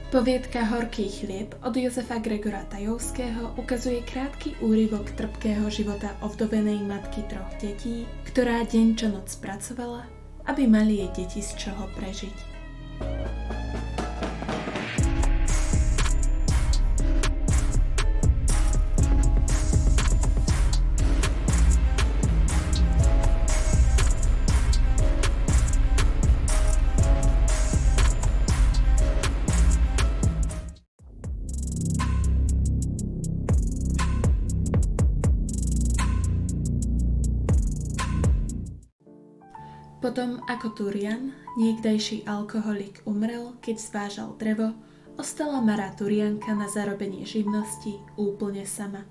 Poviedka Horký chlieb od Jozefa Gregora Tajovského ukazuje krátky úryvok trpkého života ovdovenej matky 3 detí, ktorá deň čo noc pracovala, aby mali jej deti z čoho prežiť. Potom, ako Turian, niekdajší alkoholik, umrel, keď zvážal drevo, ostala Mara Turianka na zarobenie živnosti úplne sama.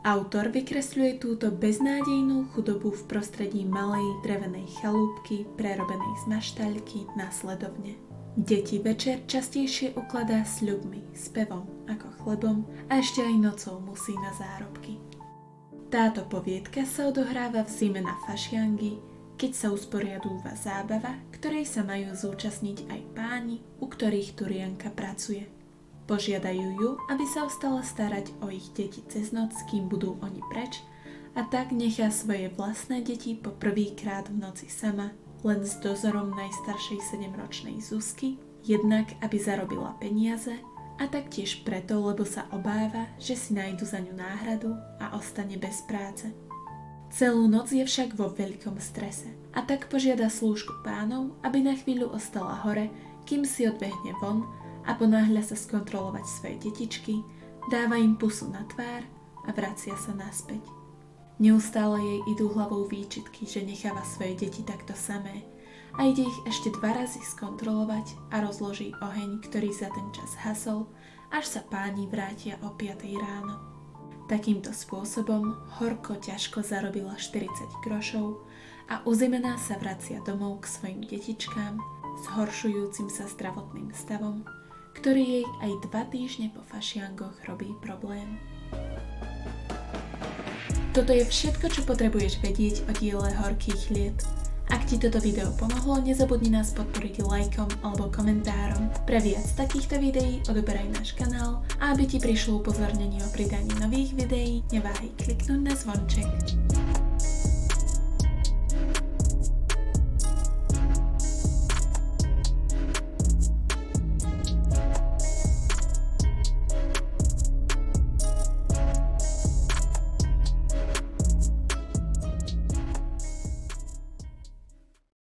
Autor vykresľuje túto beznádejnú chudobu v prostredí malej drevenej chalúbky, prerobenej z maštaľky, následovne. Deti večer častejšie ukladá sľubmi, spevom ako chlebom a ešte aj nocou musí na zárobky. Táto poviedka sa odohráva v zime na Fašiangi, keď sa usporiadúva zábava, ktorej sa majú zúčastniť aj páni, u ktorých Turianka pracuje. Požiadajú ju, aby sa ostala starať o ich deti cez noc, kým budú oni preč, a tak nechá svoje vlastné deti po prvýkrát v noci sama, len s dozorom najstaršej 7-ročnej Zuzky, jednak aby zarobila peniaze, a taktiež preto, lebo sa obáva, že si nájdu za ňu náhradu a ostane bez práce. Celú noc je však vo veľkom strese a tak požiada slúžku pánov, aby na chvíľu ostala hore, kým si odbehne von a ponáhľa sa skontrolovať svoje detičky, dáva im pusu na tvár a vracia sa naspäť. Neustále jej idú hlavou výčitky, že necháva svoje deti takto samé a ide ich ešte 2 razy skontrolovať a rozloží oheň, ktorý za ten čas hasol, až sa páni vrátia o 5 ráno. Takýmto spôsobom horko ťažko zarobila 40 grošov a uzimená sa vracia domov k svojim detičkám s horšujúcim sa zdravotným stavom, ktorý jej aj 2 týždne po fašiangoch robí problém. Toto je všetko, čo potrebuješ vedieť o diele Horký chlieb. Ak ti toto video pomohlo, nezabudni nás podporiť lajkom alebo komentárom. Pre viac takýchto videí odoberaj náš kanál a aby ti prišlo upozornenie o pridaní nových videí, neváhaj kliknúť na zvonček.